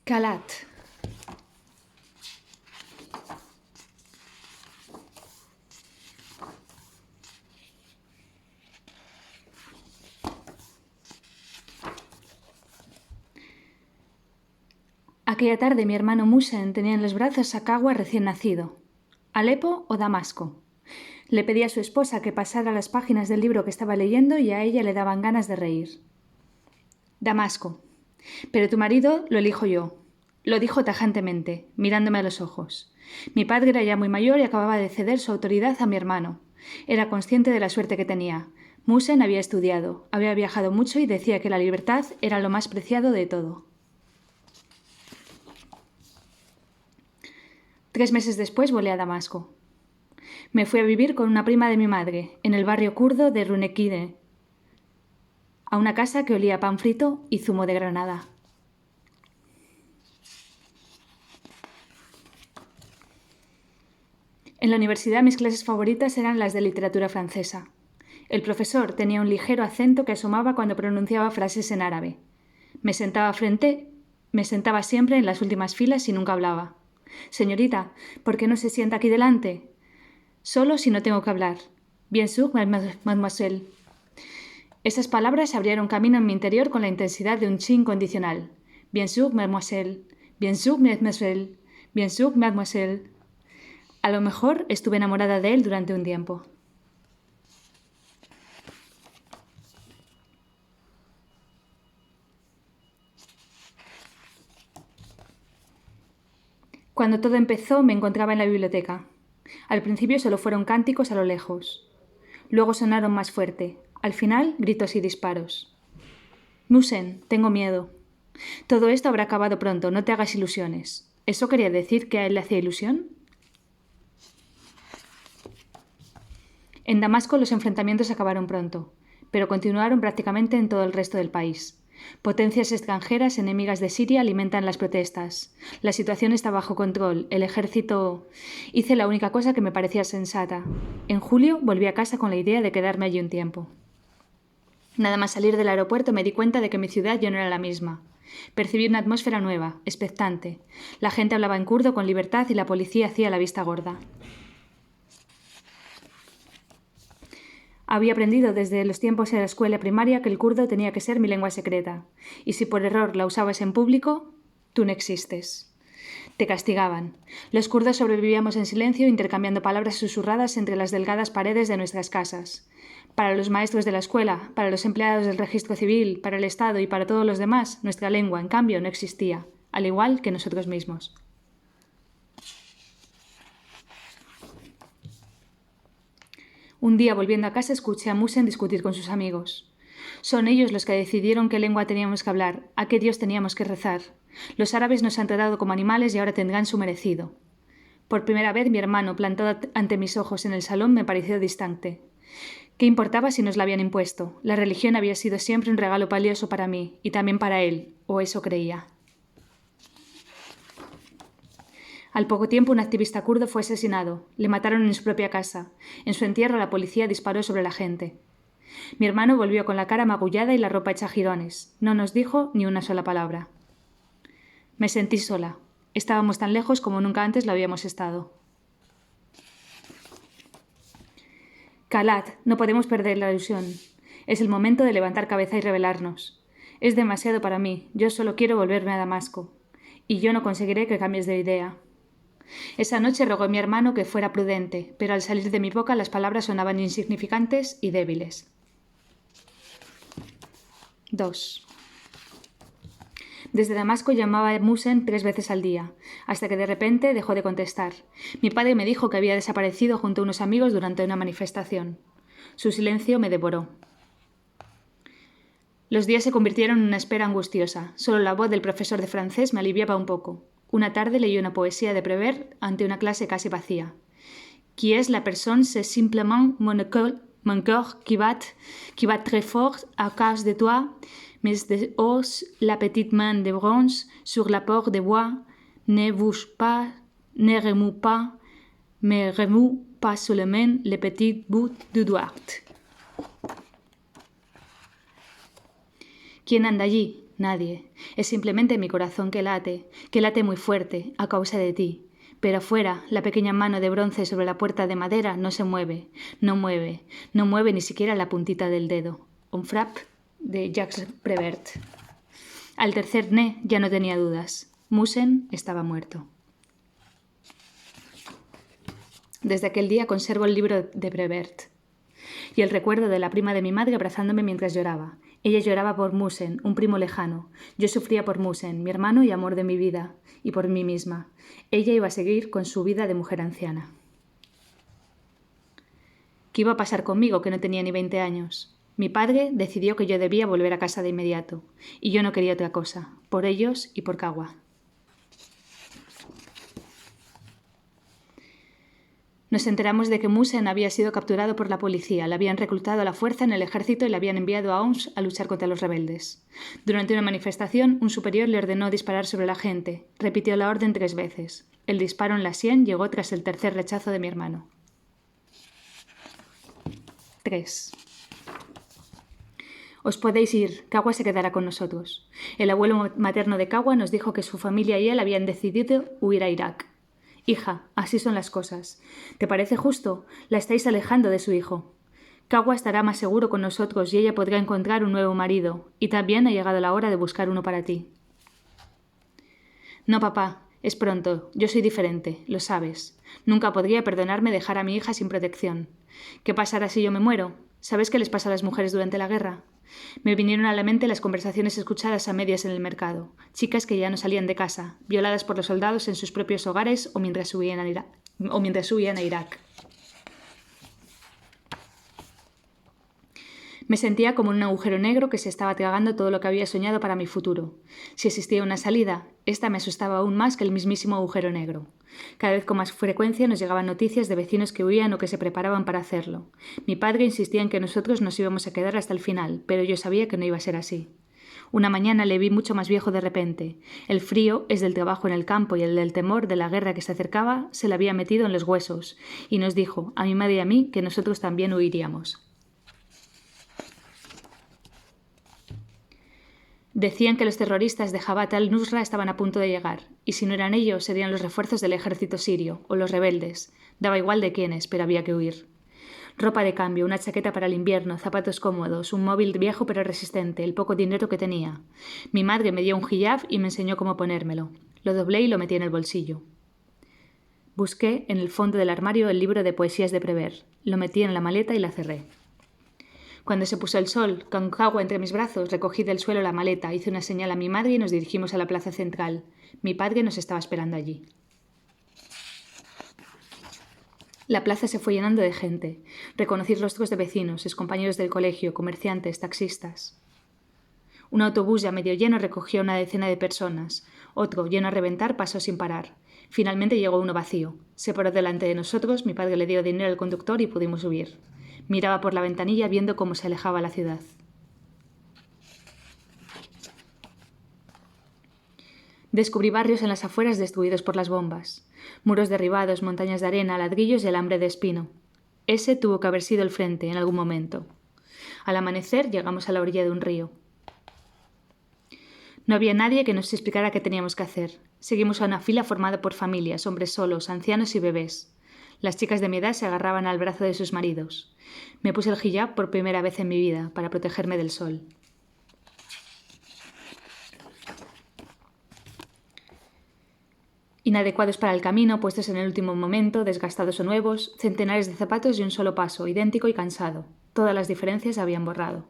Calat. Aquella tarde mi hermano Musen tenía en los brazos a Kawa recién nacido. ¿Alepo o Damasco? Le pedí a su esposa que pasara las páginas del libro que estaba leyendo y a ella le daban ganas de reír. Damasco. Pero tu marido lo elijo yo. Lo dijo tajantemente, mirándome a los ojos. Mi padre era ya muy mayor y acababa de ceder su autoridad a mi hermano. Era consciente de la suerte que tenía. Musen había estudiado, había viajado mucho y decía que la libertad era lo más preciado de todo. 3 meses después volé a Damasco. Me fui a vivir con una prima de mi madre, en el barrio kurdo de Runekide, a una casa que olía a pan frito y zumo de granada. En la universidad mis clases favoritas eran las de literatura francesa. El profesor tenía un ligero acento que asomaba cuando pronunciaba frases en árabe. Me sentaba siempre en las últimas filas y nunca hablaba. Señorita, ¿por qué no se sienta aquí delante? Solo si no tengo que hablar. Bien sûr, mademoiselle. Esas palabras abrieron camino en mi interior con la intensidad de un chi incondicional. Bien sûr, mademoiselle. Bien sûr, mademoiselle. Bien sûr, mademoiselle. A lo mejor estuve enamorada de él durante un tiempo. Cuando todo empezó me encontraba en la biblioteca. Al principio solo fueron cánticos a lo lejos. Luego sonaron más fuerte. Al final, gritos y disparos. Musen, tengo miedo. Todo esto habrá acabado pronto, no te hagas ilusiones. ¿Eso quería decir que a él le hacía ilusión? En Damasco los enfrentamientos acabaron pronto, pero continuaron prácticamente en todo el resto del país. Potencias extranjeras enemigas de Siria alimentan las protestas. La situación está bajo control. El ejército... Hice la única cosa que me parecía sensata. En julio volví a casa con la idea de quedarme allí un tiempo. Nada más salir del aeropuerto me di cuenta de que mi ciudad ya no era la misma. Percibí una atmósfera nueva, expectante. La gente hablaba en kurdo con libertad y la policía hacía la vista gorda. Había aprendido desde los tiempos en la escuela primaria que el kurdo tenía que ser mi lengua secreta, y si por error la usabas en público, tú no existes. Te castigaban. Los kurdos sobrevivíamos en silencio intercambiando palabras susurradas entre las delgadas paredes de nuestras casas. Para los maestros de la escuela, para los empleados del registro civil, para el Estado y para todos los demás, nuestra lengua, en cambio, no existía, al igual que nosotros mismos. Un día, volviendo a casa, escuché a Musen discutir con sus amigos. Son ellos los que decidieron qué lengua teníamos que hablar, a qué Dios teníamos que rezar. Los árabes nos han tratado como animales y ahora tendrán su merecido. Por primera vez mi hermano, plantado ante mis ojos en el salón, me pareció distante. ¿Qué importaba si nos la habían impuesto? La religión había sido siempre un regalo valioso para mí, y también para él, o eso creía. Al poco tiempo un activista kurdo fue asesinado. Le mataron en su propia casa. En su entierro la policía disparó sobre la gente. Mi hermano volvió con la cara magullada y la ropa hecha jirones. No nos dijo ni una sola palabra. Me sentí sola. Estábamos tan lejos como nunca antes lo habíamos estado. Calat, no podemos perder la ilusión. Es el momento de levantar cabeza y rebelarnos. Es demasiado para mí. Yo solo quiero volverme a Damasco. Y yo no conseguiré que cambies de idea. Esa noche rogó a mi hermano que fuera prudente, pero al salir de mi boca las palabras sonaban insignificantes y débiles. 2. Desde Damasco llamaba a Musen 3 veces al día, hasta que de repente dejó de contestar. Mi padre me dijo que había desaparecido junto a unos amigos durante una manifestación. Su silencio me devoró. Los días se convirtieron en una espera angustiosa. Solo la voz del profesor de francés me aliviaba un poco. Una tarde leí una poesía de Prévert ante una clase casi vacía. Qui est la personne, c'est simplement mon cœur qui bat très fort à cause de toi, mais de hausse la petite main de bronze sur la porte de bois, ne bouge pas, ne remue pas, mais remue pas seulement le petit bout du doigt. ¿Quién anda allí? nadie. Es simplemente mi corazón que late muy fuerte, a causa de ti. Pero afuera, la pequeña mano de bronce sobre la puerta de madera no se mueve, no mueve ni siquiera la puntita del dedo. Un frappe de Jacques Prévert. Al tercer né ya no tenía dudas. Musen estaba muerto. Desde aquel día conservo el libro de Prévert y el recuerdo de la prima de mi madre abrazándome mientras lloraba. Ella lloraba por Musen, un primo lejano. Yo sufría por Musen, mi hermano y amor de mi vida, y por mí misma. Ella iba a seguir con su vida de mujer anciana. ¿Qué iba a pasar conmigo, que no tenía ni 20 años? Mi padre decidió que yo debía volver a casa de inmediato, y yo no quería otra cosa, por ellos y por Kawa. Nos enteramos de que Musen había sido capturado por la policía, le habían reclutado a la fuerza en el ejército y le habían enviado a Homs a luchar contra los rebeldes. Durante una manifestación, un superior le ordenó disparar sobre la gente. Repitió la orden 3 veces. El disparo en la sien llegó tras el tercer rechazo de mi hermano. 3. Os podéis ir, Kawa se quedará con nosotros. El abuelo materno de Kawa nos dijo que su familia y él habían decidido huir a Irak. Hija, así son las cosas. ¿Te parece justo? La estáis alejando de su hijo. Kawa estará más seguro con nosotros y ella podrá encontrar un nuevo marido. Y también ha llegado la hora de buscar uno para ti. No, papá, es pronto. Yo soy diferente, lo sabes. Nunca podría perdonarme dejar a mi hija sin protección. ¿Qué pasará si yo me muero? ¿Sabes qué les pasa a las mujeres durante la guerra? Me vinieron a la mente las conversaciones escuchadas a medias en el mercado. Chicas que ya no salían de casa, violadas por los soldados en sus propios hogares o mientras huían a Irak. Me sentía como en un agujero negro que se estaba tragando todo lo que había soñado para mi futuro. Si existía una salida, esta me asustaba aún más que el mismísimo agujero negro. Cada vez con más frecuencia nos llegaban noticias de vecinos que huían o que se preparaban para hacerlo. Mi padre insistía en que nosotros nos íbamos a quedar hasta el final, pero yo sabía que no iba a ser así. Una mañana le vi mucho más viejo de repente. El frío es del trabajo en el campo y el del temor de la guerra que se acercaba se le había metido en los huesos, y nos dijo, a mi madre y a mí, que nosotros también huiríamos. Decían que los terroristas de Jabhat al-Nusra estaban a punto de llegar, y si no eran ellos, serían los refuerzos del ejército sirio, o los rebeldes. Daba igual de quiénes, pero había que huir. Ropa de cambio, una chaqueta para el invierno, zapatos cómodos, un móvil viejo pero resistente, el poco dinero que tenía. Mi madre me dio un hijab y me enseñó cómo ponérmelo. Lo doblé y lo metí en el bolsillo. Busqué en el fondo del armario el libro de poesías de Prévert. Lo metí en la maleta y la cerré. Cuando se puso el sol, con Kawa entre mis brazos, recogí del suelo la maleta, hice una señal a mi madre y nos dirigimos a la plaza central. Mi padre nos estaba esperando allí. La plaza se fue llenando de gente. Reconocí rostros de vecinos, excompañeros del colegio, comerciantes, taxistas. Un autobús ya medio lleno recogió a una decena de personas. Otro, lleno a reventar, pasó sin parar. Finalmente llegó uno vacío. Se paró delante de nosotros, mi padre le dio dinero al conductor y pudimos subir. Miraba por la ventanilla viendo cómo se alejaba la ciudad. Descubrí barrios en las afueras destruidos por las bombas. Muros derribados, montañas de arena, ladrillos y alambre de espino. Ese tuvo que haber sido el frente en algún momento. Al amanecer llegamos a la orilla de un río. No había nadie que nos explicara qué teníamos que hacer. Seguimos a una fila formada por familias, hombres solos, ancianos y bebés. Las chicas de mi edad se agarraban al brazo de sus maridos. Me puse el hijab por primera vez en mi vida, para protegerme del sol. Inadecuados para el camino, puestos en el último momento, desgastados o nuevos, centenares de zapatos y un solo paso, idéntico y cansado. Todas las diferencias se habían borrado.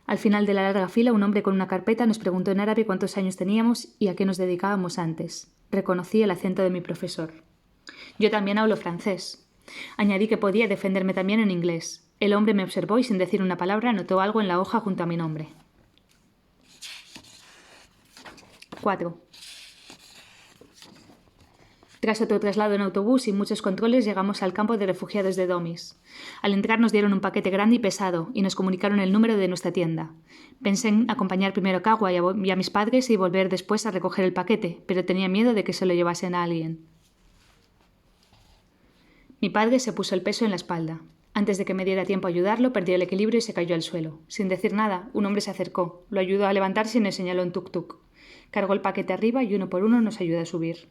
Al final de la larga fila, un hombre con una carpeta nos preguntó en árabe cuántos años teníamos y a qué nos dedicábamos antes. Reconocí el acento de mi profesor. Yo también hablo francés. Añadí que podía defenderme también en inglés. El hombre me observó y sin decir una palabra anotó algo en la hoja junto a mi nombre. 4. Tras otro traslado en autobús y muchos controles llegamos al campo de refugiados de Domis. Al entrar nos dieron un paquete grande y pesado y nos comunicaron el número de nuestra tienda. Pensé en acompañar primero a Kawa y a mis padres y volver después a recoger el paquete, pero tenía miedo de que se lo llevasen a alguien. Mi padre se puso el peso en la espalda. Antes de que me diera tiempo a ayudarlo, perdió el equilibrio y se cayó al suelo. Sin decir nada, un hombre se acercó, lo ayudó a levantarse y nos señaló un tuk-tuk. Cargó el paquete arriba y uno por uno nos ayudó a subir.